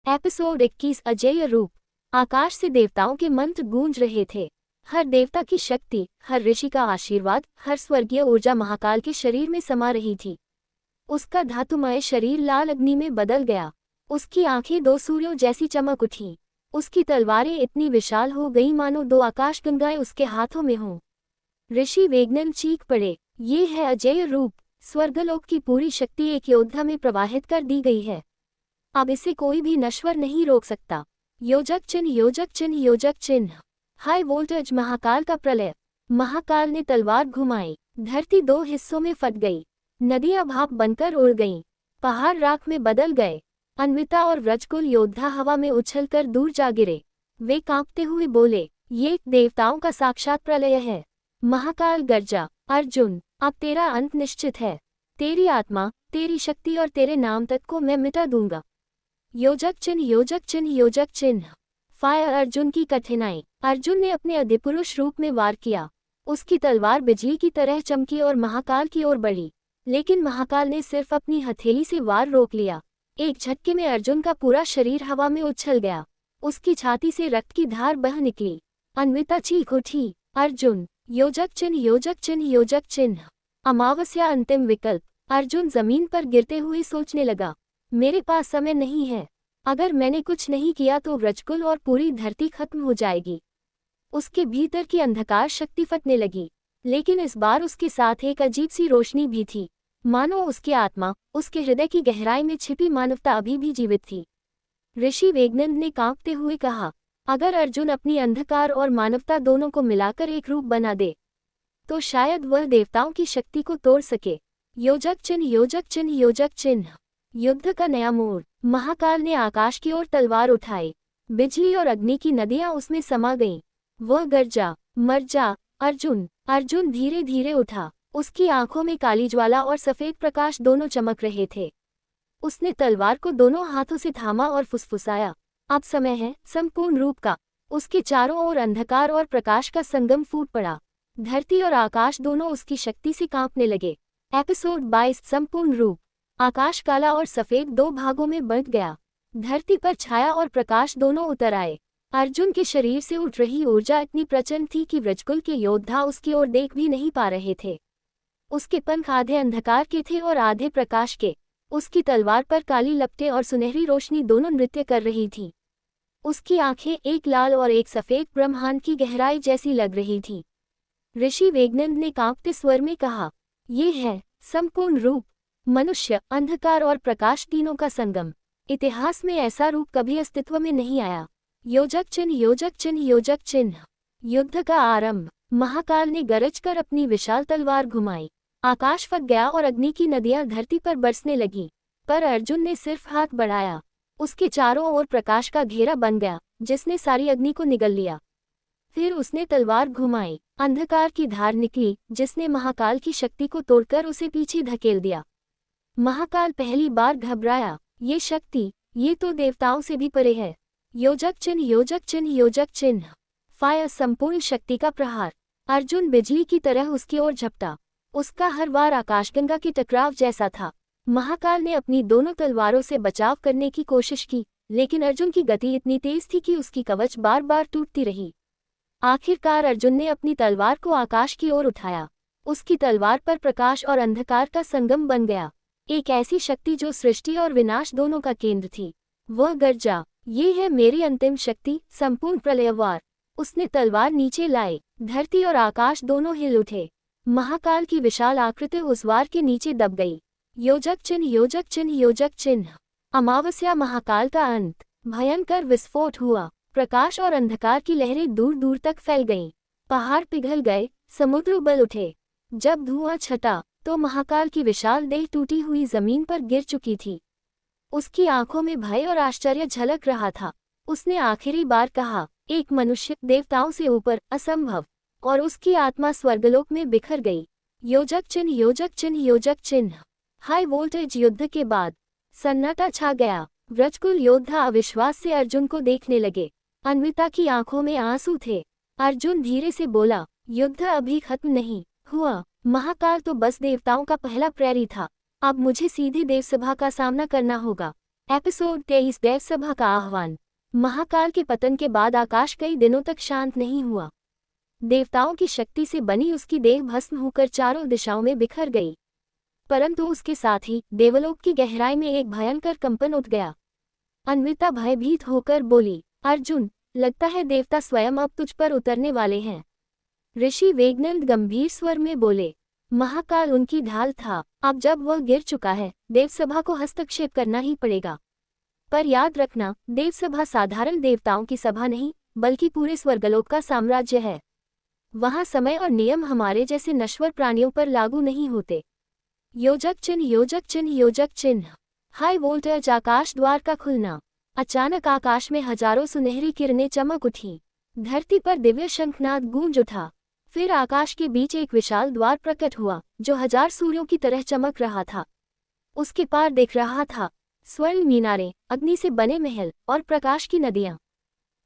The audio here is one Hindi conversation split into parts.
एपिसोड 21 अजेय रूप। आकाश से देवताओं के मंत्र गूंज रहे थे। हर देवता की शक्ति, हर ऋषि का आशीर्वाद, हर स्वर्गीय ऊर्जा महाकाल के शरीर में समा रही थी। उसका धातुमय शरीर लाल अग्नि में बदल गया। उसकी आंखें दो सूर्यों जैसी चमक उठीं। उसकी तलवारें इतनी विशाल हो गईं मानो दो आकाशगंगाएं उसके हाथों में हों। ऋषि वेगनन चीख पड़े, ये है अजेय रूप। स्वर्गलोक की पूरी शक्ति एक योद्धा में प्रवाहित कर दी गई है। अब इसे कोई भी नश्वर नहीं रोक सकता। योजक चिन्ह, योजक चिन्ह, योजक चिन्ह। हाई वोल्टेज महाकाल का प्रलय। महाकाल ने तलवार घुमाई। धरती दो हिस्सों में फट गई। नदियां भाप बनकर उड़ गईं। पहाड़ राख में बदल गए। अन्विता और व्रजकुल योद्धा हवा में उछलकर दूर जा गिरे। वे कांपते हुए बोले, ये देवताओं का साक्षात प्रलय है। महाकाल गर्जा, अर्जुन, अब तेरा अंत निश्चित है। तेरी आत्मा, तेरी शक्ति और तेरे नाम तक को मैं मिटा दूंगा। योजक चिन्ह, योजक चिन्ह, योजक चिन्ह। फायर अर्जुन की कठिनाई। अर्जुन ने अपने अधिपुरुष रूप में वार किया। उसकी तलवार बिजली की तरह चमकी और महाकाल की ओर बढ़ी। लेकिन महाकाल ने सिर्फ अपनी हथेली से वार रोक लिया। एक झटके में अर्जुन का पूरा शरीर हवा में उछल गया। उसकी छाती से रक्त की धार बह निकली। अन्विता चीख उठी, अर्जुन, योजक चिन्ह, योजक चिन्ह, योजक चिन्ह। अमावस्या अंतिम विकल्प। अर्जुन जमीन पर गिरते हुए सोचने लगा, मेरे पास समय नहीं है। अगर मैंने कुछ नहीं किया तो व्रजकुल और पूरी धरती खत्म हो जाएगी। उसके भीतर की अंधकार शक्ति फटने लगी। लेकिन इस बार उसके साथ एक अजीब सी रोशनी भी थी, मानो उसकी आत्मा, उसके हृदय की गहराई में छिपी मानवता अभी भी जीवित थी। ऋषि वेगनंद ने कांपते हुए कहा, अगर अर्जुन अपनी अंधकार और मानवता दोनों को मिलाकर एक रूप बना दे तो शायद वह देवताओं की शक्ति को तोड़ सके। योजक चिन्ह, योजक चिन्ह, योजक चिन्ह। युद्ध का नया मोड़। महाकाल ने आकाश की ओर तलवार उठाई। बिजली और अग्नि की नदियां उसमें समा गईं। वह गर्जा, मर जा अर्जुन। अर्जुन धीरे धीरे उठा। उसकी आंखों में काली ज्वाला और सफेद प्रकाश दोनों चमक रहे थे। उसने तलवार को दोनों हाथों से थामा और फुसफुसाया, अब समय है संपूर्ण रूप का। उसके चारों ओर अंधकार और प्रकाश का संगम फूट पड़ा। धरती और आकाश दोनों उसकी शक्ति से कांपने लगे। एपिसोड 22 संपूर्ण रूप। आकाश काला और सफेद दो भागों में बंट गया। धरती पर छाया और प्रकाश दोनों उतर आए। अर्जुन के शरीर से उठ रही ऊर्जा इतनी प्रचंड थी कि व्रजकुल के योद्धा उसकी ओर देख भी नहीं पा रहे थे। उसके पंख आधे अंधकार के थे और आधे प्रकाश के। उसकी तलवार पर काली लपटें और सुनहरी रोशनी दोनों नृत्य कर रही थीं। उसकी आंखें एक लाल और एक सफेद ब्रह्मांड की गहराई जैसी लग रही थीं। ऋषि वेगनंद ने कांपते स्वर में कहा, ये है संपूर्ण रूप। मनुष्य, अंधकार और प्रकाश तीनों का संगम। इतिहास में ऐसा रूप कभी अस्तित्व में नहीं आया। योजक चिन्ह, योजक चिन्ह, योजक चिन्ह। युद्ध का आरंभ। महाकाल ने गरज कर अपनी विशाल तलवार घुमाई। आकाश फट गया और अग्नि की नदियां धरती पर बरसने लगीं। पर अर्जुन ने सिर्फ हाथ बढ़ाया। उसके चारों ओर प्रकाश का घेरा बन गया, जिसने सारी अग्नि को निगल लिया। फिर उसने तलवार घुमाई। अंधकार की धार निकली, जिसने महाकाल की शक्ति को तोड़कर उसे पीछे धकेल दिया। महाकाल पहली बार घबराया। ये शक्ति, ये तो देवताओं से भी परे है। योजक चिन्ह, योजक चिन्ह, योजक चिन्ह। फायर संपूर्ण शक्ति का प्रहार। अर्जुन बिजली की तरह उसकी ओर झपटा। उसका हर वार आकाशगंगा के टकराव जैसा था। महाकाल ने अपनी दोनों तलवारों से बचाव करने की कोशिश की, लेकिन अर्जुन की गति इतनी तेज थी कि उसकी कवच बार बार टूटती रही। आखिरकार अर्जुन ने अपनी तलवार को आकाश की ओर उठाया। उसकी तलवार पर प्रकाश और अंधकार का संगम बन गया। एक ऐसी शक्ति जो सृष्टि और विनाश दोनों का केंद्र थी। वह गर्जा, ये है मेरी अंतिम शक्ति, संपूर्ण प्रलयवार। उसने तलवार नीचे लाई। धरती और आकाश दोनों हिल उठे। महाकाल की विशाल आकृति उस वार के नीचे दब गई। योजक चिन्ह, योजक चिन्ह, योजक चिन्ह। अमावस्या महाकाल का अंत। भयंकर विस्फोट हुआ। प्रकाश और अंधकार की लहरें दूर दूर तक फैल गईं। पहाड़ पिघल गए, समुद्र उबल उठे। जब धुआं छटा तो महाकाल की विशाल देह टूटी हुई जमीन पर गिर चुकी थी। उसकी आंखों में भय और आश्चर्य झलक रहा था। उसने आखिरी बार कहा, एक मनुष्य, देवताओं से ऊपर, असंभव। और उसकी आत्मा स्वर्गलोक में बिखर गई। योजक चिन्ह, योजक चिन्ह, योजक चिन्ह। हाई वोल्टेज युद्ध के बाद सन्नाटा छा गया। व्रजकुल योद्धा अविश्वास से अर्जुन को देखने लगे। अन्विता की आंखों में आंसू थे। अर्जुन धीरे से बोला, युद्ध अभी खत्म नहीं हुआ। महाकाल तो बस देवताओं का पहला प्रहरी था। अब मुझे सीधी देवसभा का सामना करना होगा। एपिसोड 23 देवसभा का आह्वान। महाकाल के पतन के बाद आकाश कई दिनों तक शांत नहीं हुआ। देवताओं की शक्ति से बनी उसकी देह भस्म होकर चारों दिशाओं में बिखर गई। परंतु उसके साथ ही देवलोक की गहराई में एक भयंकर कंपन उठ गया। अन्विता भयभीत होकर बोली, अर्जुन, लगता है देवता स्वयं अब तुझ पर उतरने वाले हैं। ऋषि वेगनंद गंभीर स्वर में बोले, महाकाल उनकी ढाल था, अब जब वह गिर चुका है, देवसभा को हस्तक्षेप करना ही पड़ेगा। पर याद रखना, देवसभा साधारण देवताओं की सभा नहीं, बल्कि पूरे स्वर्गलोक का साम्राज्य है। वहां समय और नियम हमारे जैसे नश्वर प्राणियों पर लागू नहीं होते। योजक चिन्ह, योजक चिन्ह, योजक चिन्ह। हाई वोल्टेज आकाश द्वार का खुलना। अचानक आकाश में हजारों सुनहरी किरणें चमक उठी। धरती पर दिव्य शंखनाद गूंज उठा। फिर आकाश के बीच एक विशाल द्वार प्रकट हुआ, जो 1000 सूर्यों की तरह चमक रहा था। उसके पार दिख रहा था स्वर्ण मीनारें, अग्नि से बने महल और प्रकाश की नदियां।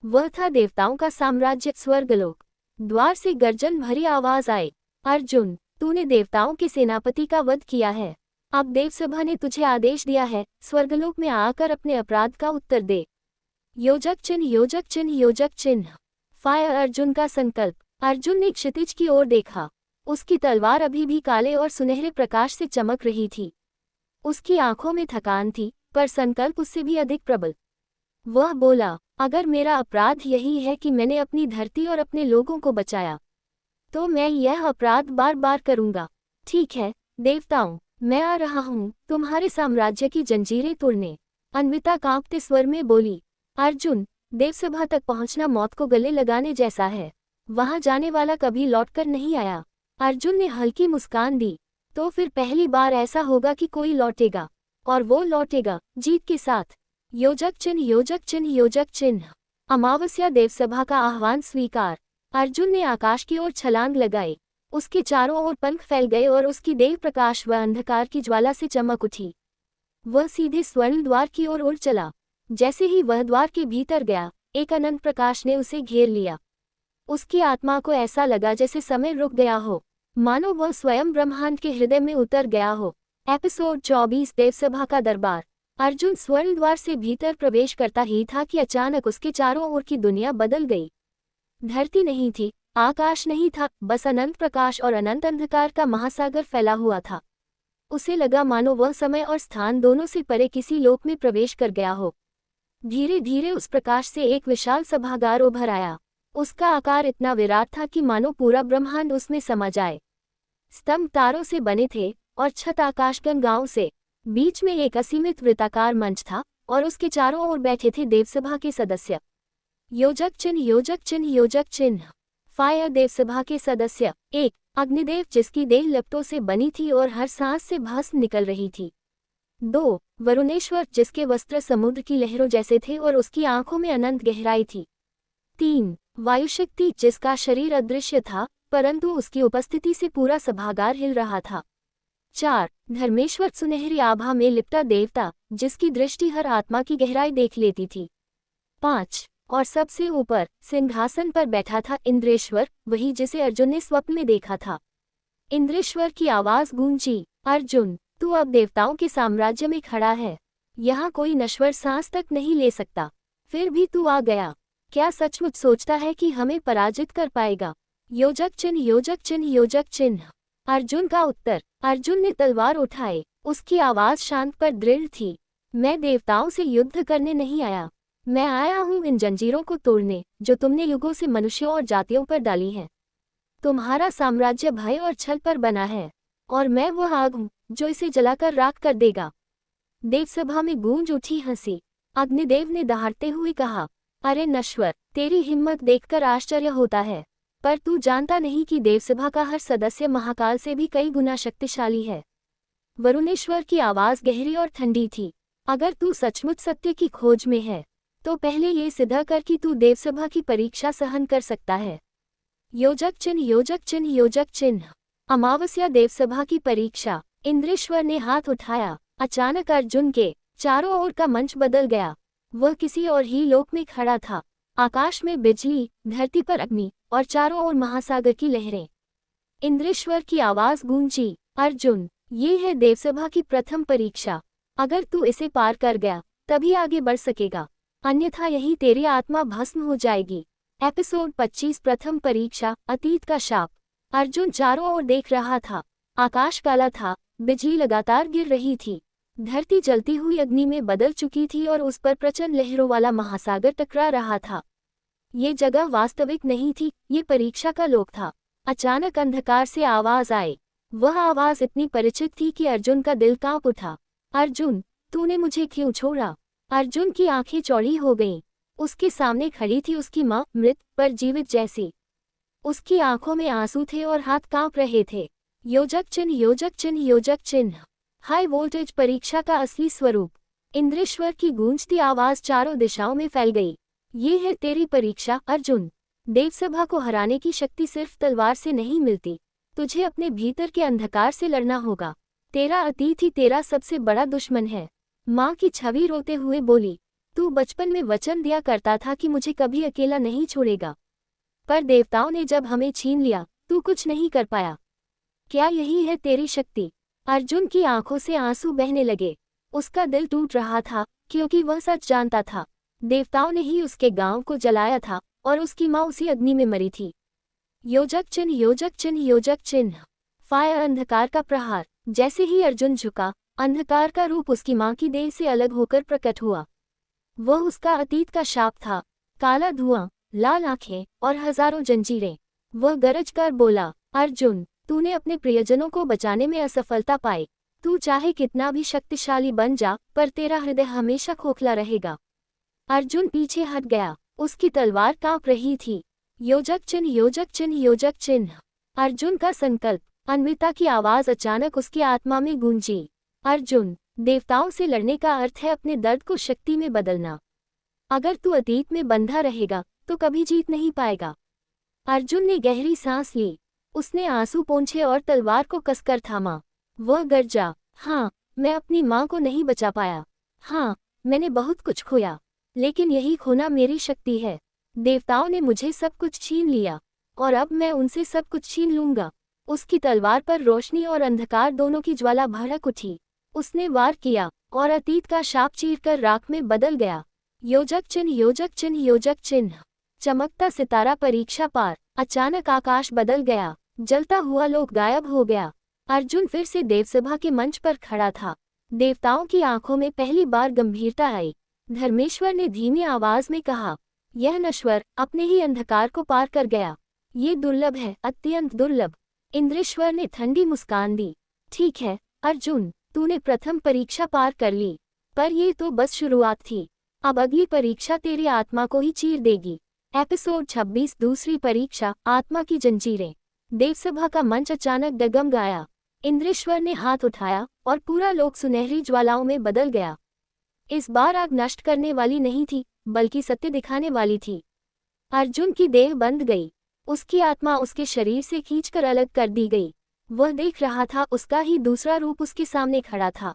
वह था देवताओं का साम्राज्य, स्वर्गलोक। द्वार से गर्जन भरी आवाज आई, अर्जुन, तूने देवताओं के सेनापति का वध किया है। अब देवसभा ने तुझे आदेश दिया है, स्वर्गलोक में आकर अपने अपराध का उत्तर दे। योजक चिन्ह, योजक चिन्ह, योजक चिन्ह। फायर अर्जुन का संकल्प। अर्जुन ने क्षितिज की ओर देखा। उसकी तलवार अभी भी काले और सुनहरे प्रकाश से चमक रही थी। उसकी आंखों में थकान थी, पर संकल्प उससे भी अधिक प्रबल। वह बोला, अगर मेरा अपराध यही है कि मैंने अपनी धरती और अपने लोगों को बचाया, तो मैं यह अपराध बार बार करूंगा। ठीक है देवताओं, मैं आ रहा हूँ तुम्हारे साम्राज्य की जंजीरें तोड़ने। अन्विता कांपते स्वर में बोली, अर्जुन, देवसभा तक पहुंचना मौत को गले लगाने जैसा है। वहां जाने वाला कभी लौटकर नहीं आया। अर्जुन ने हल्की मुस्कान दी, तो फिर पहली बार ऐसा होगा कि कोई लौटेगा, और वो लौटेगा जीत के साथ। योजक चिन्ह, योजक चिन्ह, योजक चिन्ह। अमावस्या देवसभा का आह्वान स्वीकार। अर्जुन ने आकाश की ओर छलांग लगाई। उसके चारों ओर पंख फैल गए और उसकी देह प्रकाश व अंधकार की ज्वाला से चमक उठी। वह सीधे स्वर्ण द्वार की ओर उड़ चला। जैसे ही वह द्वार के भीतर गया, एक अनंत प्रकाश ने उसे घेर लिया। उसकी आत्मा को ऐसा लगा जैसे समय रुक गया हो, मानो वह स्वयं ब्रह्मांड के हृदय में उतर गया हो। एपिसोड 24 देवसभा का दरबार। अर्जुन स्वर्ण द्वार से भीतर प्रवेश करता ही था कि अचानक उसके चारों ओर की दुनिया बदल गई। धरती नहीं थी, आकाश नहीं था, बस अनंत प्रकाश और अनंत अंधकार का महासागर फैला हुआ था। उसे लगा मानो वह समय और स्थान दोनों से परे किसी लोक में प्रवेश कर गया हो। धीरे धीरे उस प्रकाश से एक विशाल सभागार उभर आया। उसका आकार इतना विराट था कि मानो पूरा ब्रह्मांड उसमें समा जाए। स्तंभ तारों से बने थे और छत आकाशगंगाओं से। बीच में एक असीमित वृत्ताकार मंच था और उसके चारों ओर बैठे थे देवसभा के सदस्य। योजक चिन्ह, योजक चिन्ह, योजक चिन्ह। फायर देवसभा के सदस्य। 1 अग्निदेव, जिसकी देह लपटों से बनी थी और हर सांस से भस्म निकल रही थी। 2 वरुणेश्वर, जिसके वस्त्र समुद्र की लहरों जैसे थे और उसकी आंखों में अनंत गहराई थी। 3 वायुशक्ति, जिसका शरीर अदृश्य था, परंतु उसकी उपस्थिति से पूरा सभागार हिल रहा था। 4 धर्मेश्वर, सुनहरी आभा में लिपटा देवता, जिसकी दृष्टि हर आत्मा की गहराई देख लेती थी। 5 और सबसे ऊपर सिंहासन पर बैठा था इंद्रेश्वर, वही जिसे अर्जुन ने स्वप्न में देखा था। इंद्रेश्वर की आवाज गूंजी, अर्जुन, तू अब देवताओं के साम्राज्य में खड़ा है। यहाँ कोई नश्वर सांस तक नहीं ले सकता, फिर भी तू आ गया। क्या सचमुच सोचता है कि हमें पराजित कर पाएगा? योजक चिन्ह, योजक चिन्ह, योजक चिन्ह। अर्जुन का उत्तर। अर्जुन ने तलवार उठाई। उसकी आवाज शांत पर दृढ़ थी, मैं देवताओं से युद्ध करने नहीं आया। मैं आया हूँ इन जंजीरों को तोड़ने, जो तुमने युगों से मनुष्यों और जातियों पर डाली हैं। तुम्हारा साम्राज्य भय और छल पर बना है, और मैं वह आग हूँ जो इसे जलाकर राख कर देगा। देवसभा में गूंज उठी हंसी। अग्निदेव ने दहाड़ते हुए कहा, अरे नश्वर, तेरी हिम्मत देखकर आश्चर्य होता है, पर तू जानता नहीं कि देवसभा का हर सदस्य महाकाल से भी कई गुना शक्तिशाली है। वरुणेश्वर की आवाज गहरी और ठंडी थी, अगर तू सचमुच सत्य की खोज में है, तो पहले ये सिद्ध कर कि तू देवसभा की परीक्षा सहन कर सकता है। योजक चिन्ह, योजक चिन्ह, योजक चिन्ह। अमावस्या देवसभा की परीक्षा। इंद्रेश्वर ने हाथ उठाया। अचानक अर्जुन के चारों ओर का मंच बदल गया। वह किसी और ही लोक में खड़ा था। आकाश में बिजली, धरती पर अग्नि और चारों ओर महासागर की लहरें। इंद्रेश्वर की आवाज गूंजी, अर्जुन, ये है देवसभा की प्रथम परीक्षा। अगर तू इसे पार कर गया, तभी आगे बढ़ सकेगा, अन्यथा यही तेरी आत्मा भस्म हो जाएगी। एपिसोड 25 प्रथम परीक्षा, अतीत का शाप। अर्जुन चारों ओर देख रहा था। आकाश काला था, बिजली लगातार गिर रही थी, धरती जलती हुई अग्नि में बदल चुकी थी और उस पर प्रचंड लहरों वाला महासागर टकरा रहा था। ये जगह वास्तविक नहीं थी, ये परीक्षा का लोक था। अचानक अंधकार से आवाज आई। वह आवाज इतनी परिचित थी कि अर्जुन का दिल कांप उठा। अर्जुन, तूने मुझे क्यों छोड़ा? अर्जुन की आंखें चौड़ी हो गईं। उसके सामने खड़ी थी उसकी माँ, मृत पर जीवित जैसी। उसकी आंखों में आंसू थे और हाथ कांप रहे थे। योजक चिन्ह, योजक चिन्ह, योजक चिन्ह। हाई वोल्टेज परीक्षा का असली स्वरूप। इंद्रेश्वर की गूंजती आवाज चारों दिशाओं में फैल गई। ये है तेरी परीक्षा अर्जुन। देवसभा को हराने की शक्ति सिर्फ तलवार से नहीं मिलती, तुझे अपने भीतर के अंधकार से लड़ना होगा। तेरा अतीत ही तेरा सबसे बड़ा दुश्मन है। माँ की छवि रोते हुए बोली, तू बचपन में वचन दिया करता था कि मुझे कभी अकेला नहीं छोड़ेगा, पर देवताओं ने जब हमें छीन लिया, तू कुछ नहीं कर पाया। क्या यही है तेरी शक्ति? अर्जुन की आंखों से आंसू बहने लगे। उसका दिल टूट रहा था, क्योंकि वह सच जानता था, देवताओं ने ही उसके गांव को जलाया था और उसकी माँ उसी अग्नि में मरी थी। योजक चिन्ह, योजक चिन्ह, योजक चिन्ह। फायर, अंधकार का प्रहार। जैसे ही अर्जुन झुका, अंधकार का रूप उसकी माँ की देह से अलग होकर प्रकट हुआ। वह उसका अतीत का शाप था। काला धुआं, लाल आंखें और हजारों जंजीरें। वह गरज कर बोला, अर्जुन, तूने अपने प्रियजनों को बचाने में असफलता पाई। तू चाहे कितना भी शक्तिशाली बन जा, पर तेरा हृदय हमेशा खोखला रहेगा। अर्जुन पीछे हट गया, उसकी तलवार कांप रही थी। योजक चिन्ह, योजक चिन्ह, योजक चिन्ह। अर्जुन का संकल्प। अन्विता की आवाज अचानक उसकी आत्मा में गूंजी। अर्जुन, देवताओं से लड़ने का अर्थ है अपने दर्द को शक्ति में बदलना। अगर तू अतीत में बंधा रहेगा तो कभी जीत नहीं पाएगा। अर्जुन ने गहरी सांस ली। उसने आंसू पोंछे और तलवार को कसकर थामा। वह गरजा, हाँ, मैं अपनी माँ को नहीं बचा पाया। हाँ, मैंने बहुत कुछ खोया, लेकिन यही खोना मेरी शक्ति है। देवताओं ने मुझे सब कुछ छीन लिया और अब मैं उनसे सब कुछ छीन लूंगा। उसकी तलवार पर रोशनी और अंधकार दोनों की ज्वाला भड़क उठी। उसने वार किया और अतीत का शाप चीरकर राख में बदल गया। योजक चिन्ह, योजक चिन्ह, योजक चिन्ह। चमकता सितारा, परीक्षा पार। अचानक आकाश बदल गया, जलता हुआ लोक गायब हो गया। अर्जुन फिर से देवसभा के मंच पर खड़ा था। देवताओं की आंखों में पहली बार गंभीरता आई। धर्मेश्वर ने धीमी आवाज में कहा, यह नश्वर अपने ही अंधकार को पार कर गया। ये दुर्लभ है, अत्यंत दुर्लभ। इंद्रेश्वर ने ठंडी मुस्कान दी। ठीक है अर्जुन, तूने प्रथम परीक्षा पार कर ली, पर ये तो बस शुरुआत थी। अब अगली परीक्षा तेरी आत्मा को ही चीर देगी। एपिसोड 26 दूसरी परीक्षा, आत्मा की जंजीरें। देवसभा का मंच अचानक डगमगाया। इंद्रेश्वर ने हाथ उठाया और पूरा लोक सुनहरी ज्वालाओं में बदल गया। इस बार आग नष्ट करने वाली नहीं थी, बल्कि सत्य दिखाने वाली थी। अर्जुन की देह बंध गई, उसकी आत्मा उसके शरीर से खींचकर अलग कर दी गई। वह देख रहा था, उसका ही दूसरा रूप उसके सामने खड़ा था,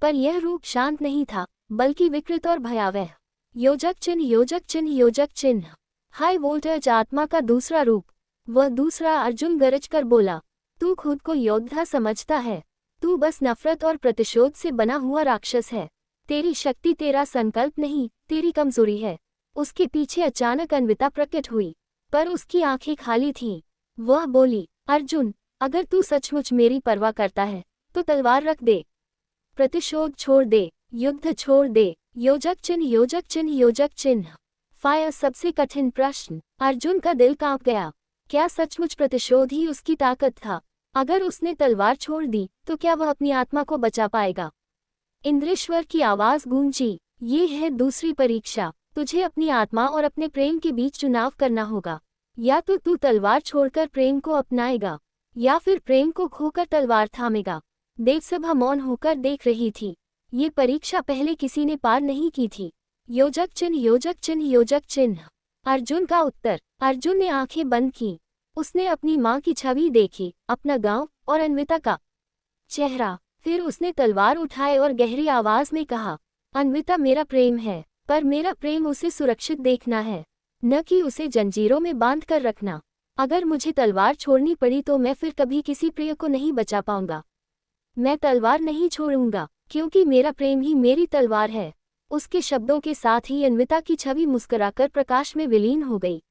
पर यह रूप शांत नहीं था, बल्कि विकृत और भयावह। योजक चिन्ह, योजक चिन्ह, योजक चिन्ह। हाई वोल्टेज आत्मा का दूसरा रूप। वह दूसरा अर्जुन गरज कर बोला, तू खुद को योद्धा समझता है? तू बस नफरत और प्रतिशोध से बना हुआ राक्षस है। तेरी शक्ति तेरा संकल्प नहीं, तेरी कमजोरी है। उसके पीछे अचानक अन्विता प्रकट हुई, पर उसकी आंखें खाली थीं। वह बोली, अर्जुन, अगर तू सचमुच मेरी परवाह करता है तो तलवार रख दे, प्रतिशोध छोड़ दे, युद्ध छोड़ दे। योजक चिन्ह, योजक चिन्ह, योजक चिन्ह। फायर, सबसे कठिन प्रश्न। अर्जुन का दिल कांप गया। क्या सचमुच प्रतिशोध ही उसकी ताकत था? अगर उसने तलवार छोड़ दी तो क्या वह अपनी आत्मा को बचा पाएगा? इंद्रेश्वर की आवाज गूंजी, ये है दूसरी परीक्षा। तुझे अपनी आत्मा और अपने प्रेम के बीच चुनाव करना होगा। या तो तू तलवार छोड़कर प्रेम को अपनाएगा, या फिर प्रेम को खोकर तलवार थामेगा। देवसभा मौन होकर देख रही थी। ये परीक्षा पहले किसी ने पार नहीं की थी। योजक चिन्ह, योजक चिन्ह, योजक चिन्ह। अर्जुन का उत्तर। अर्जुन ने आंखें बंद की। उसने अपनी माँ की छवि देखी, अपना गांव और अन्विता का चेहरा। फिर उसने तलवार उठाई और गहरी आवाज में कहा, अन्विता मेरा प्रेम है, पर मेरा प्रेम उसे सुरक्षित देखना है, न कि उसे जंजीरों में बांध कर रखना। अगर मुझे तलवार छोड़नी पड़ी तो मैं फिर कभी किसी प्रिय को नहीं बचा पाऊंगा। मैं तलवार नहीं छोड़ूंगा, क्योंकि मेरा प्रेम ही मेरी तलवार है। उसके शब्दों के साथ ही अन्विता की छवि मुस्कुराकर प्रकाश में विलीन हो गई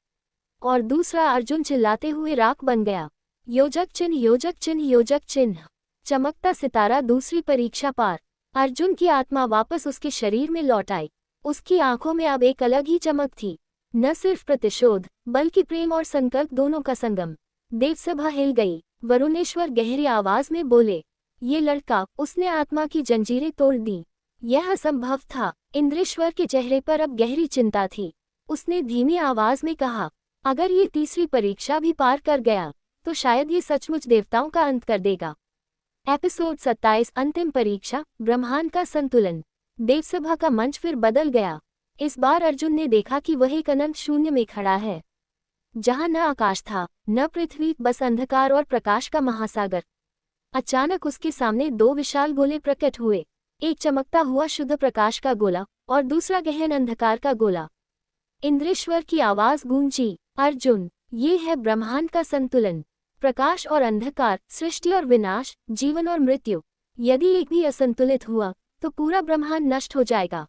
और दूसरा अर्जुन चिल्लाते हुए राख बन गया। योजक चिन्ह, योजक चिन्ह, योजक चिन्ह। चमकता सितारा दूसरी परीक्षा पार। अर्जुन की आत्मा वापस उसके शरीर में लौट आई। उसकी आंखों में अब एक अलग ही चमक थी, न सिर्फ प्रतिशोध बल्कि प्रेम और संकल्प दोनों का संगम। देवसभा हिल गई। वरुणेश्वर गहरी आवाज में बोले, ये लड़का, उसने आत्मा की जंजीरें तोड़ दी। यह असंभव था। इंद्रेश्वर के चेहरे पर अब गहरी चिंता थी। उसने धीमी आवाज में कहा, अगर ये तीसरी परीक्षा भी पार कर गया तो शायद ये सचमुच देवताओं का अंत कर देगा। एपिसोड 27, अंतिम परीक्षा, ब्रह्मांड का संतुलन। देवसभा का मंच फिर बदल गया। इस बार अर्जुन ने देखा कि वह एक अनंत शून्य में खड़ा है, जहां न आकाश था न पृथ्वी, बस अंधकार और प्रकाश का महासागर। अचानक उसके सामने दो विशाल गोले प्रकट हुए, एक चमकता हुआ शुद्ध प्रकाश का गोला और दूसरा गहन अंधकार का गोला। इंद्रेश्वर की आवाज गूंजी, अर्जुन, ये है ब्रह्मांड का संतुलन। प्रकाश और अंधकार, सृष्टि और विनाश, जीवन और मृत्यु। यदि एक भी असंतुलित हुआ तो पूरा ब्रह्मांड नष्ट हो जाएगा।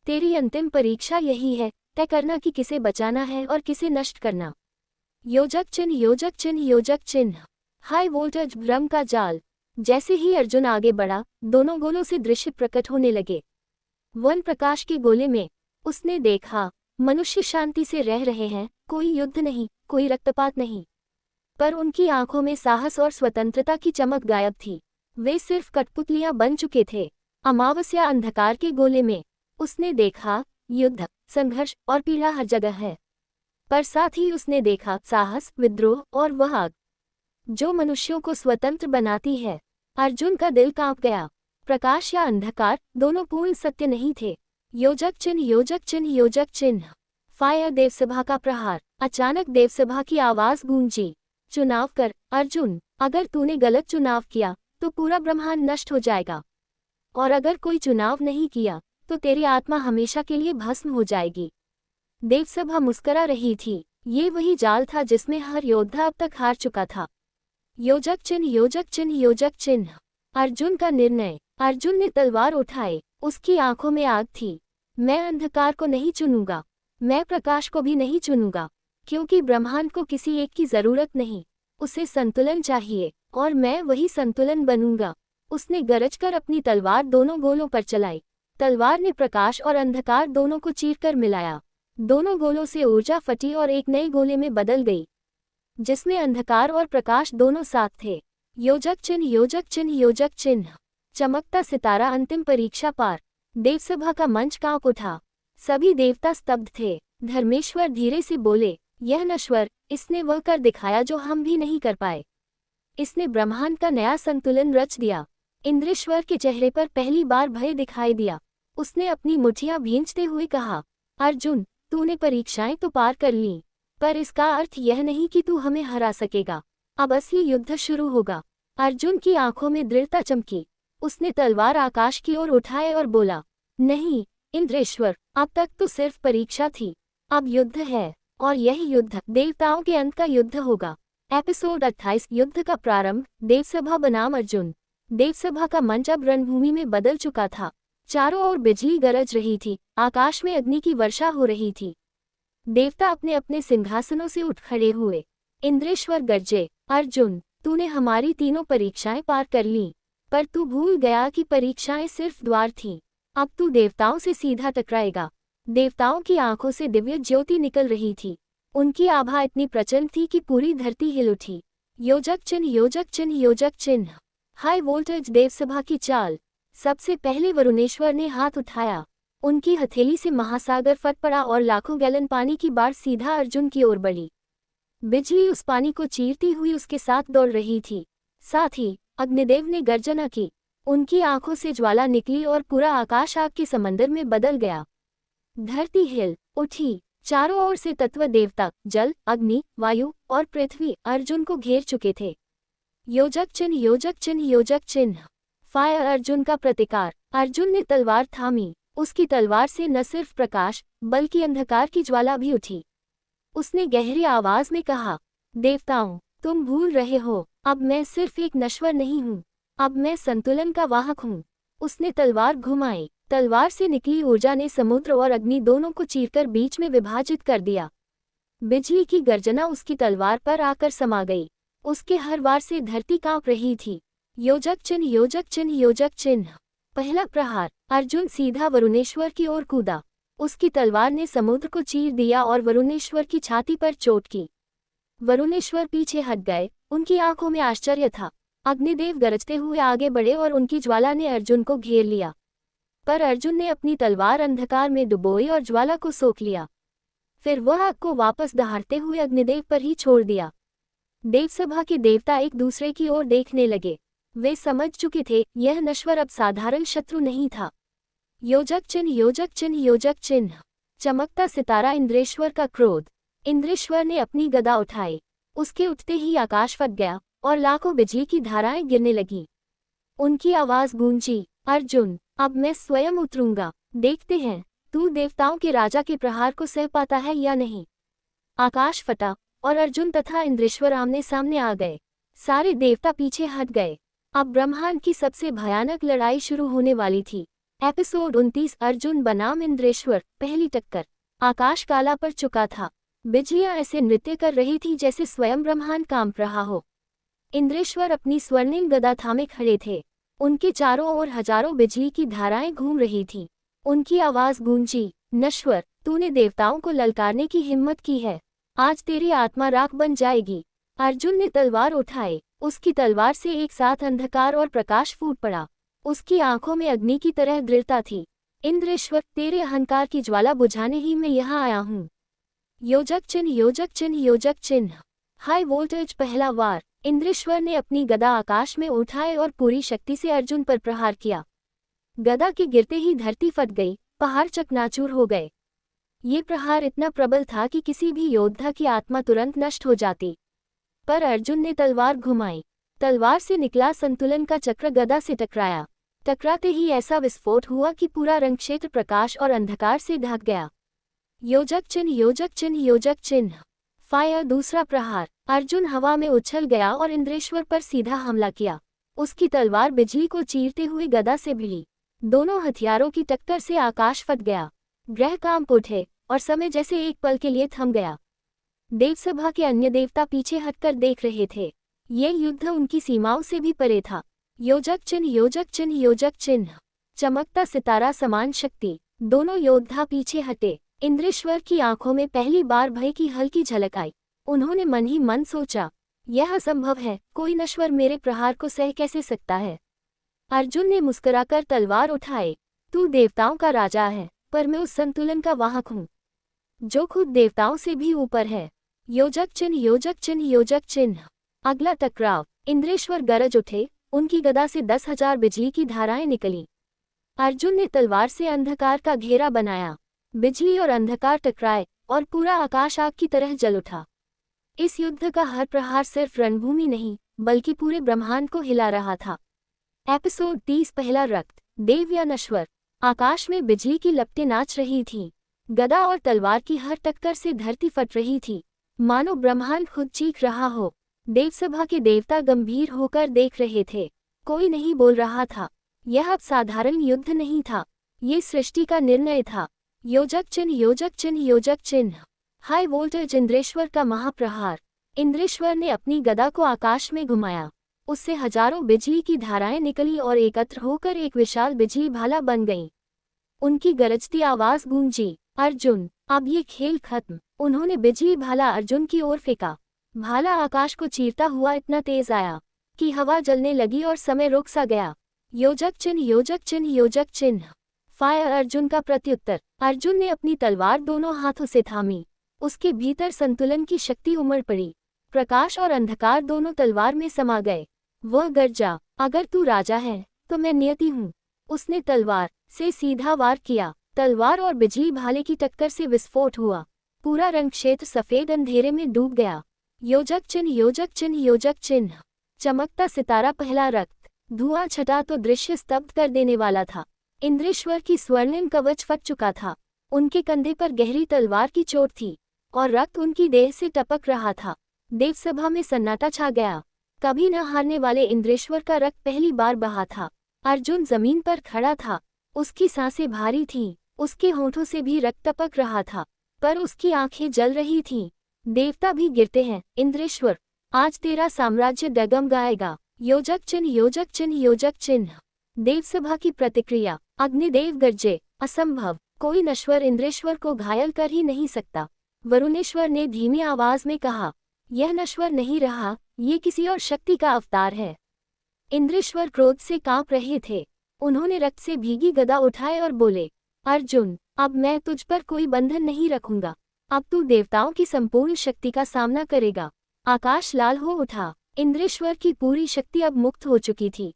तेरी अंतिम परीक्षा यही है, तय करना कि किसे बचाना है और किसे नष्ट करना। योजक चिन्ह, योजक चिन्ह, योजक चिन्ह। हाई वोल्टेज भ्रम का जाल। जैसे ही अर्जुन आगे बढ़ा, दोनों गोलों से दृश्य प्रकट होने लगे। वन प्रकाश के गोले में उसने देखा, मनुष्य शांति से रह रहे हैं, कोई युद्ध नहीं, कोई रक्तपात नहीं। पर उनकी आंखों में साहस और स्वतंत्रता की चमक गायब थी। वे सिर्फ कठपुतलियां बन चुके थे। अमावस्या अंधकार के गोले में उसने देखा, युद्ध, संघर्ष और पीड़ा हर जगह है। पर साथ ही उसने देखा साहस, विद्रोह और वह आग जो मनुष्यों को स्वतंत्र बनाती है। अर्जुन का दिल कांप गया। प्रकाश या अंधकार, दोनों पूर्ण सत्य नहीं थे। योजक चिन्ह, योजक चिन्ह, योजक चिन्ह। फायर। देवसभा का प्रहार। अचानक देवसभा की आवाज गूंजी, चुनाव कर अर्जुन, अगर तूने गलत चुनाव किया तो पूरा ब्रह्मांड नष्ट हो जाएगा, और अगर कोई चुनाव नहीं किया तो तेरी आत्मा हमेशा के लिए भस्म हो जाएगी। देवसभा मुस्करा रही थी। ये वही जाल था जिसमें हर योद्धा अब तक हार चुका था। योजक चिन्ह, योजक चिन्ह, योजक चिन्ह। अर्जुन का निर्णय। अर्जुन ने तलवार उठाई। उसकी आंखों में आग थी। मैं अंधकार को नहीं चुनूंगा, मैं प्रकाश को भी नहीं चुनूंगा, क्योंकि ब्रह्मांड को किसी एक की जरूरत नहीं, उसे संतुलन चाहिए, और मैं वही संतुलन बनूंगा। उसने गरजकर अपनी तलवार दोनों गोलों पर चलाई। तलवार ने प्रकाश और अंधकार दोनों को चीरकर मिलाया। दोनों गोलों से ऊर्जा फटी और एक नए गोले में बदल गई, जिसमें अंधकार और प्रकाश दोनों साथ थे। योजक चिन्ह, योजक चिन्ह, योजक चिन्ह। चमकता सितारा, अंतिम परीक्षा पार। देवसभा का मंच कांप उठा। सभी देवता स्तब्ध थे। धर्मेश्वर धीरे से बोले, यह नश्वर, इसने वह कर दिखाया जो हम भी नहीं कर पाए। इसने ब्रह्मांड का नया संतुलन रच दिया। इंद्रेश्वर के चेहरे पर पहली बार भय दिखाई दिया। उसने अपनी मुट्ठियां भींचते हुए कहा, अर्जुन, तूने परीक्षाएं तो पार कर लीं, पर इसका अर्थ यह नहीं कि तू हमें हरा सकेगा। अब असली युद्ध शुरू होगा। अर्जुन की आंखों में दृढ़ता चमकी। उसने तलवार आकाश की ओर उठाए और बोला, नहीं इंद्रेश्वर, अब तक तो सिर्फ परीक्षा थी, अब युद्ध है, और यह युद्ध देवताओं के अंत का युद्ध होगा। एपिसोड 28, युद्ध का प्रारंभ। देवसभा बनाम अर्जुन। देवसभा का मंच अब रणभूमि में बदल चुका था। चारों ओर बिजली गरज रही थी, आकाश में अग्नि की वर्षा हो रही थी। देवता अपने अपने सिंहासनों से उठ खड़े हुए। इंद्रेश्वर गरजे, अर्जुन, तूने हमारी तीनों परीक्षाएं पार कर लीं, पर तू भूल गया कि परीक्षाएं सिर्फ द्वार थीं। अब तू देवताओं से सीधा टकराएगा। देवताओं की आंखों से दिव्य ज्योति निकल रही थी। उनकी आभा इतनी प्रचंड थी कि पूरी धरती हिल उठी। योजक चिन्ह, योजक चिन्ह, योजक चिन्ह। हाई वोल्टेज देवसभा की चाल। सबसे पहले वरुणेश्वर ने हाथ उठाया। उनकी हथेली से महासागर फट पड़ा और लाखों गैलन पानी की बाढ़ सीधा अर्जुन की ओर बढ़ी। बिजली उस पानी को चीरती हुई उसके साथ दौड़ रही थी। साथ ही अग्निदेव ने गर्जना की। उनकी आंखों से ज्वाला निकली और पूरा आकाश आग के समंदर में बदल गया। धरती हिल उठी। चारों ओर से तत्व देवता, जल, अग्नि, वायु और पृथ्वी अर्जुन को घेर चुके थे। योजक चिन्ह, योजक चिन्ह, योजक चिन्ह। फायर। अर्जुन का प्रतिकार। अर्जुन ने तलवार थामी। उसकी तलवार से न सिर्फ प्रकाश बल्कि अंधकार की ज्वाला भी उठी। उसने गहरी आवाज में कहा, देवताओं, तुम भूल रहे हो, अब मैं सिर्फ एक नश्वर नहीं हूँ, अब मैं संतुलन का वाहक हूँ। उसने तलवार घुमाई। तलवार से निकली ऊर्जा ने समुद्र और अग्नि दोनों को चीरकर बीच में विभाजित कर दिया। बिजली की गर्जना उसकी तलवार पर आकर समा गई। उसके हर वार से धरती कांप रही थी। योजक चिन्ह, योजक चिन्ह, योजक चिन्ह। पहला प्रहार। अर्जुन सीधा वरुणेश्वर की ओर कूदा। उसकी तलवार ने समुद्र को चीर दिया और वरुणेश्वर की छाती पर चोट की। वरुणेश्वर पीछे हट गए, उनकी आंखों में आश्चर्य था। अग्निदेव गरजते हुए आगे बढ़े और उनकी ज्वाला ने अर्जुन को घेर लिया। पर अर्जुन ने अपनी तलवार अंधकार में डुबोई और ज्वाला को सोख लिया। फिर वह आग को वापस दहाड़ते हुए अग्निदेव पर ही छोड़ दिया। देवसभा के देवता एक दूसरे की ओर देखने लगे। वे समझ चुके थे यह नश्वर अब साधारण शत्रु नहीं था। योजक चिन्ह, योजक चिन्ह, योजक चिन्ह। चमकता सितारा। इंद्रेश्वर का क्रोध। इंद्रेश्वर ने अपनी गदा उठाई। उसके उठते ही आकाश फट गया और लाखों बिजली की धाराएं गिरने लगीं। उनकी आवाज गूंजी, अर्जुन, अब मैं स्वयं उतरूंगा। देखते हैं तू देवताओं के राजा के प्रहार को सह पाता है या नहीं। आकाश फटा और अर्जुन तथा इंद्रेश्वर आमने सामने आ गए। सारे देवता पीछे हट गए। अब ब्रह्मांड की सबसे भयानक लड़ाई शुरू होने वाली थी। एपिसोड 29। अर्जुन बनाम इंद्रेश्वर। पहली टक्कर। आकाश काला पड़ चुका था। बिजलियां ऐसे नृत्य कर रही थी जैसे स्वयं ब्रह्मांड कांप रहा हो। इंद्रेश्वर अपनी स्वर्णिम गदा थामे खड़े थे। उनके चारों ओर हजारों बिजली की धाराएं घूम रही थीं। उनकी आवाज गूंजी, नश्वर, तूने देवताओं को ललकारने की हिम्मत की है। आज तेरी आत्मा राख बन जाएगी। अर्जुन ने तलवार उठाई। उसकी तलवार से एक साथ अंधकार और प्रकाश फूट पड़ा। उसकी आंखों में अग्नि की तरह दृढ़ता थी। इंद्रेश्वर, तेरे अहंकार की ज्वाला बुझाने ही मैं यहाँ आया हूँ। योजक चिन्ह, योजक चिन्ह, योजक चिन्ह। High voltage. पहला वार। इंद्रेश्वर ने अपनी गदा आकाश में उठाए और पूरी शक्ति से अर्जुन पर प्रहार किया। गदा के गिरते ही धरती फट गई, पहाड़ चकनाचूर हो गए। ये प्रहार इतना प्रबल था कि किसी भी योद्धा की आत्मा तुरंत नष्ट हो जाती। पर अर्जुन ने तलवार घुमाई। तलवार से निकला संतुलन का चक्र गदा से टकराया। टकराते ही ऐसा विस्फोट हुआ कि पूरा रंगक्षेत्र प्रकाश और अंधकार से ढक गया। योजक चिन्ह, योजक चिन्ह, योजक चिन्ह। फायर। दूसरा प्रहार। अर्जुन हवा में उछल गया और इंद्रेश्वर पर सीधा हमला किया। उसकी तलवार बिजली को चीरते हुए गदा से भिड़ी। दोनों हथियारों की टक्कर से आकाश फट गया। ग्रह कांप उठे और समय जैसे एक पल के लिए थम गया। देवसभा के अन्य देवता पीछे हटकर देख रहे थे। ये युद्ध उनकी सीमाओं से भी परे था। योजक चिन्ह, योजक चिन्ह, योजक चिन्ह। चमकता सितारा समान शक्ति। दोनों योद्धा पीछे हटे। इंद्रेश्वर की आंखों में पहली बार भय की हल्की झलक आई। उन्होंने मन ही मन सोचा, यह असंभव है, कोई नश्वर मेरे प्रहार को सह कैसे सकता है। अर्जुन ने मुस्कुराकर तलवार उठाई। तू देवताओं का राजा है, पर मैं उस संतुलन का वाहक हूँ जो खुद देवताओं से भी ऊपर है। योजक चिन्ह, योजक चिन्ह, योजक चिन्ह। अगला टकराव। इंद्रेश्वर गरज उठे। उनकी गदा से 10,000 बिजली की धाराएं निकली। अर्जुन ने तलवार से अंधकार का घेरा बनाया। बिजली और अंधकार टकराए और पूरा आकाश आग की तरह जल उठा। इस युद्ध का हर प्रहार सिर्फ रणभूमि नहीं, बल्कि पूरे ब्रह्मांड को हिला रहा था। एपिसोड 30। पहला रक्त। देव या नश्वर। आकाश में बिजली की लपटें नाच रही थीं। गदा और तलवार की हर टक्कर से धरती फट रही थी, मानो ब्रह्मांड खुद चीख रहा हो। देवसभा के देवता गंभीर होकर देख रहे थे। कोई नहीं बोल रहा था। यह अब साधारण युद्ध नहीं था, ये सृष्टि का निर्णय था। योजक चिन्ह, योजक चिन्ह, योजक चिन्ह। High voltage. इंद्रेश्वर का महाप्रहार। इंद्रेश्वर ने अपनी गदा को आकाश में घुमाया। उससे हजारों बिजली की धाराएं निकली और एकत्र होकर एक विशाल बिजली भाला बन गईं। उनकी गरजती आवाज गूंजी, अर्जुन, अब ये खेल खत्म। उन्होंने बिजली भाला अर्जुन की ओर फेंका। भाला आकाश को चीरता हुआ इतना तेज आया कि हवा जलने लगी और समय रुक सा गया। योजक चिन्ह, योजक चिन्ह, योजक चिन्ह। फायर। अर्जुन का प्रत्युत्तर। अर्जुन ने अपनी तलवार दोनों हाथों से थामी। उसके भीतर संतुलन की शक्ति उमड़ पड़ी। प्रकाश और अंधकार दोनों तलवार में समा गए। वह गरजा, अगर तू राजा है तो मैं नियति हूँ। उसने तलवार से सीधा वार किया। तलवार और बिजली भाले की टक्कर से विस्फोट हुआ। पूरा रंग क्षेत्र सफेद अंधेरे में डूब गया। योजक चिन्ह, योजक चिन्ह, योजक चिन्ह। चमकता सितारा। पहला रक्त। धुआं छटा तो दृश्य स्तब्ध कर देने वाला था। इंद्रेश्वर की स्वर्णिम कवच फट चुका था। उनके कंधे पर गहरी तलवार की चोट थी और रक्त उनकी देह से टपक रहा था। देवसभा में सन्नाटा छा गया। कभी न हारने वाले इंद्रेश्वर का रक्त पहली बार बहा था। अर्जुन जमीन पर खड़ा था। उसकी सांसें भारी थीं, उसके होठों से भी रक्त टपक रहा था, पर उसकी आंखें जल रही थीं। देवता भी गिरते हैं, इंद्रेश्वर, आज तेरा साम्राज्य डगमगाएगा। योजक चिन्ह, योजक चिन्ह, योजक चिन्ह। देवसभा की प्रतिक्रिया। अग्निदेव गरजे, असंभव, कोई नश्वर इंद्रेश्वर को घायल कर ही नहीं सकता। वरुणेश्वर ने धीमी आवाज में कहा, यह नश्वर नहीं रहा, ये किसी और शक्ति का अवतार है। इंद्रेश्वर क्रोध से कांप रहे थे। उन्होंने रक्त से भीगी गदा उठाए और बोले, अर्जुन, अब मैं तुझ पर कोई बंधन नहीं रखूंगा। अब तू देवताओं की संपूर्ण शक्ति का सामना करेगा। आकाश लाल हो उठा। इंद्रेश्वर की पूरी शक्ति अब मुक्त हो चुकी थी।